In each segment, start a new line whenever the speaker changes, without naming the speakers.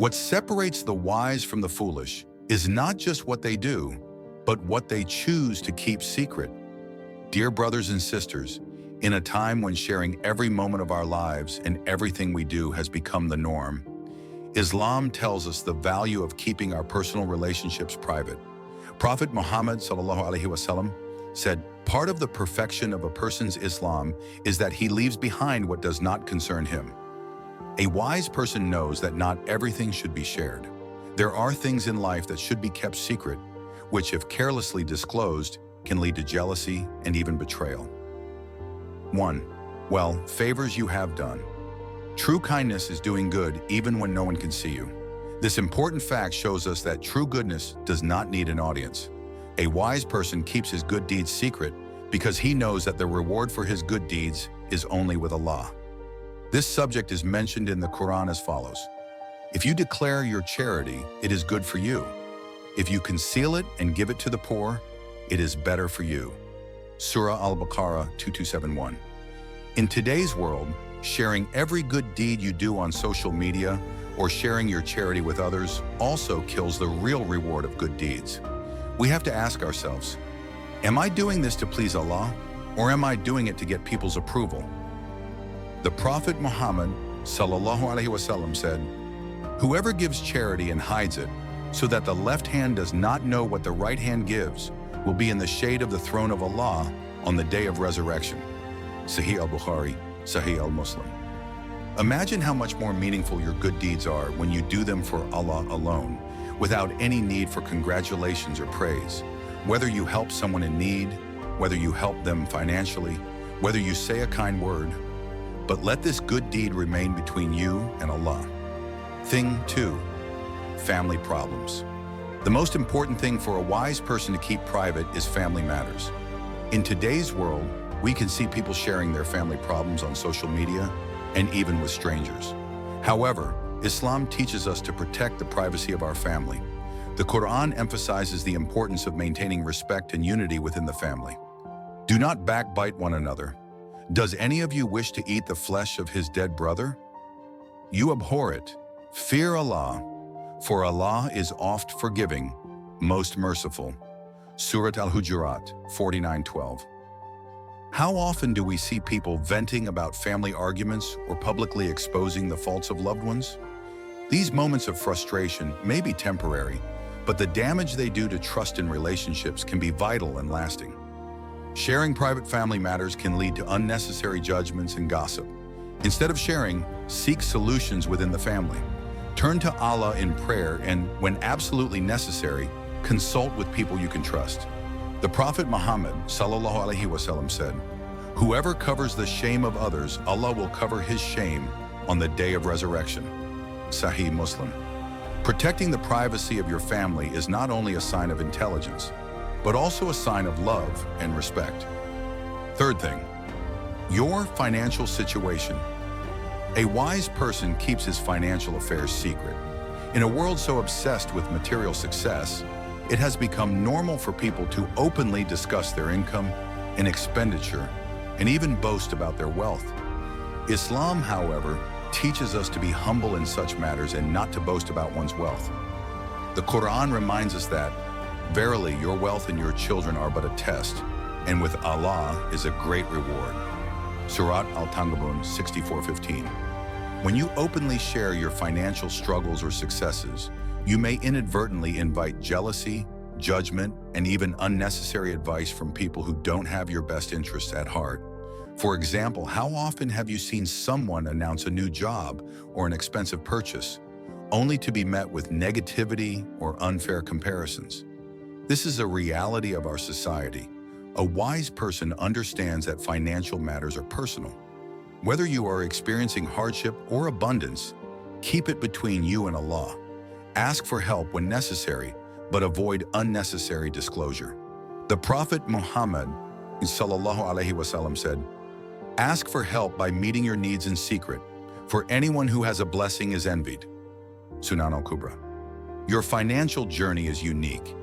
What separates the wise from the foolish is not just what they do, but what they choose to keep secret. Dear brothers and sisters, in a time when sharing every moment of our lives and everything we do has become the norm, Islam tells us the value of keeping our personal relationships private. Prophet Muhammad Sallallahu Alayhi Wasallam said, "Part of the perfection of a person's Islam is that he leaves behind what does not concern him." A wise person knows that not everything should be shared. There are things in life that should be kept secret, which, if carelessly disclosed, can lead to jealousy and even betrayal. 1. Well, favors you have done. True kindness is doing good even when no one can see you. This important fact shows us that true goodness does not need an audience. A wise person keeps his good deeds secret because he knows that the reward for his good deeds is only with Allah. This subject is mentioned in the Quran as follows: "If you declare your charity, it is good for you. If you conceal it and give it to the poor, it is better for you." Surah Al-Baqarah 2271. In today's world, sharing every good deed you do on social media or sharing your charity with others also kills the real reward of good deeds. We have to ask ourselves, am I doing this to please Allah, or am I doing it to get people's approval? The Prophet Muhammad Sallallahu Alayhi Wasallam said, "Whoever gives charity and hides it, so that the left hand does not know what the right hand gives, will be in the shade of the throne of Allah on the day of resurrection." Sahih al-Bukhari, Sahih al-Muslim. Imagine how much more meaningful your good deeds are when you do them for Allah alone, without any need for congratulations or praise. Whether you help someone in need, whether you help them financially, whether you say a kind word, but let this good deed remain between you and Allah. Thing 2. Family problems. The most important thing for a wise person to keep private is family matters. In today's world, we can see people sharing their family problems on social media and even with strangers. However, Islam teaches us to protect the privacy of our family. The Quran emphasizes the importance of maintaining respect and unity within the family. Do not backbite one another. Does any of you wish to eat the flesh of his dead brother? You abhor it. Fear Allah, for Allah is oft forgiving, most merciful. Surah Al-Hujurat 49:12. How often do we see people venting about family arguments or publicly exposing the faults of loved ones? These moments of frustration may be temporary, but the damage they do to trust in relationships can be vital and lasting. Sharing private family matters can lead to unnecessary judgments and gossip. Instead of sharing, seek solutions within the family. Turn to Allah in prayer and, when absolutely necessary, consult with people you can trust. The Prophet Muhammad Sallallahu Alayhi Wasallam said, "Whoever covers the shame of others, Allah will cover his shame on the day of resurrection." Sahih Muslim. Protecting the privacy of your family is not only a sign of intelligence, but also a sign of love and respect. Third thing, your financial situation. A wise person keeps his financial affairs secret. In a world so obsessed with material success, it has become normal for people to openly discuss their income and expenditure and even boast about their wealth. Islam, however, teaches us to be humble in such matters and not to boast about one's wealth. The Quran reminds us that, "Verily, your wealth and your children are but a test, and with Allah is a great reward." Surat Al-Tangabun 64:15. When you openly share your financial struggles or successes, you may inadvertently invite jealousy, judgment, and even unnecessary advice from people who don't have your best interests at heart. For example, how often have you seen someone announce a new job or an expensive purchase, only to be met with negativity or unfair comparisons? This is a reality of our society. A wise person understands that financial matters are personal. Whether you are experiencing hardship or abundance, keep it between you and Allah. Ask for help when necessary, but avoid unnecessary disclosure. The Prophet Muhammad Sallallahu Alayhi Wasallam said, "Ask for help by meeting your needs in secret, for anyone who has a blessing is envied." Sunan al-Kubra. Your financial journey is unique,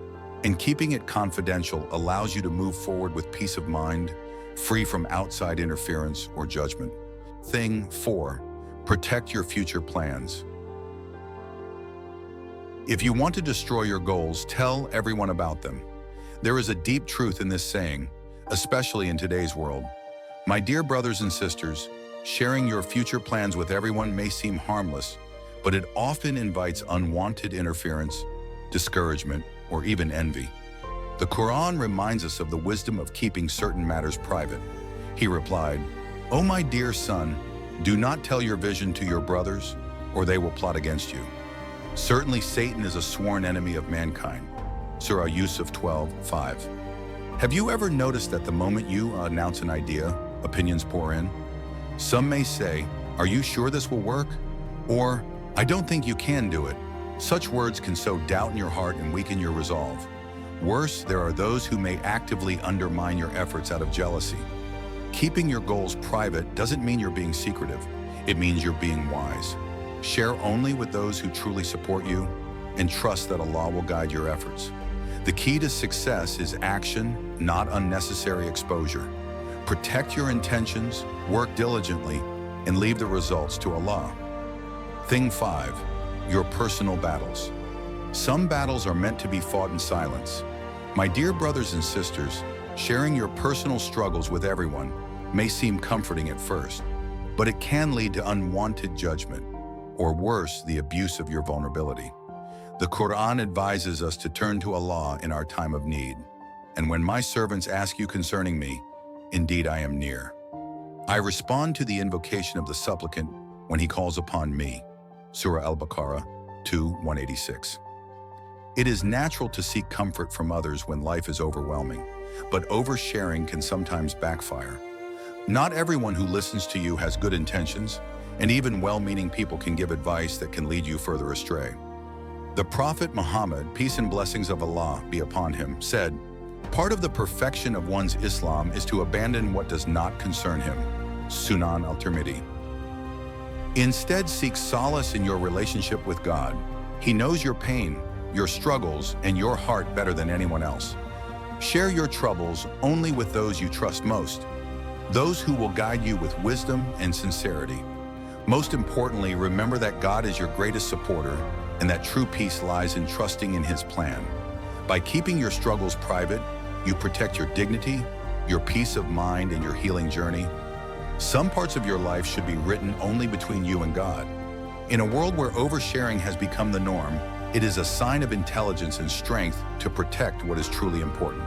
and keeping it confidential allows you to move forward with peace of mind, free from outside interference or judgment. Thing 4. Protect your future plans. If you want to destroy your goals, tell everyone about them. There is a deep truth in this saying, especially in today's world. My dear brothers and sisters, sharing your future plans with everyone may seem harmless, but it often invites unwanted interference, discouragement, or even envy. The Quran reminds us of the wisdom of keeping certain matters private. He replied, "O my dear son, do not tell your vision to your brothers, or they will plot against you." Certainly Satan is a sworn enemy of mankind. Surah Yusuf 12:5. Have you ever noticed that the moment you announce an idea, opinions pour in? Some may say, "Are you sure this will work?" Or, "I don't think you can do it." Such words can sow doubt in your heart and weaken your resolve. Worse, there are those who may actively undermine your efforts out of jealousy. Keeping your goals private doesn't mean you're being secretive. It means you're being wise. Share only with those who truly support you, and trust that Allah will guide your efforts. The key to success is action, not unnecessary exposure. Protect your intentions, work diligently, and leave the results to Allah. Thing 5, your personal battles. Some battles are meant to be fought in silence. My dear brothers and sisters, sharing your personal struggles with everyone may seem comforting at first, but it can lead to unwanted judgment, or worse, the abuse of your vulnerability. The Quran advises us to turn to Allah in our time of need. And when my servants ask you concerning me, indeed I am near. I respond to the invocation of the supplicant when he calls upon me. Surah Al-Baqarah 2:186. It is natural to seek comfort from others when life is overwhelming, but oversharing can sometimes backfire. Not everyone who listens to you has good intentions, and even well-meaning people can give advice that can lead you further astray. The Prophet Muhammad, peace and blessings of Allah be upon him, said, "Part of the perfection of one's Islam is to abandon what does not concern him." Sunan al-Tirmidhi. Instead, seek solace in your relationship with God. He knows your pain, your struggles, and your heart better than anyone else. Share your troubles only with those you trust most, those who will guide you with wisdom and sincerity. Most importantly, remember that God is your greatest supporter and that true peace lies in trusting in His plan. By keeping your struggles private, you protect your dignity, your peace of mind, and your healing journey. Some parts of your life should be written only between you and God. In a world where oversharing has become the norm, it is a sign of intelligence and strength to protect what is truly important.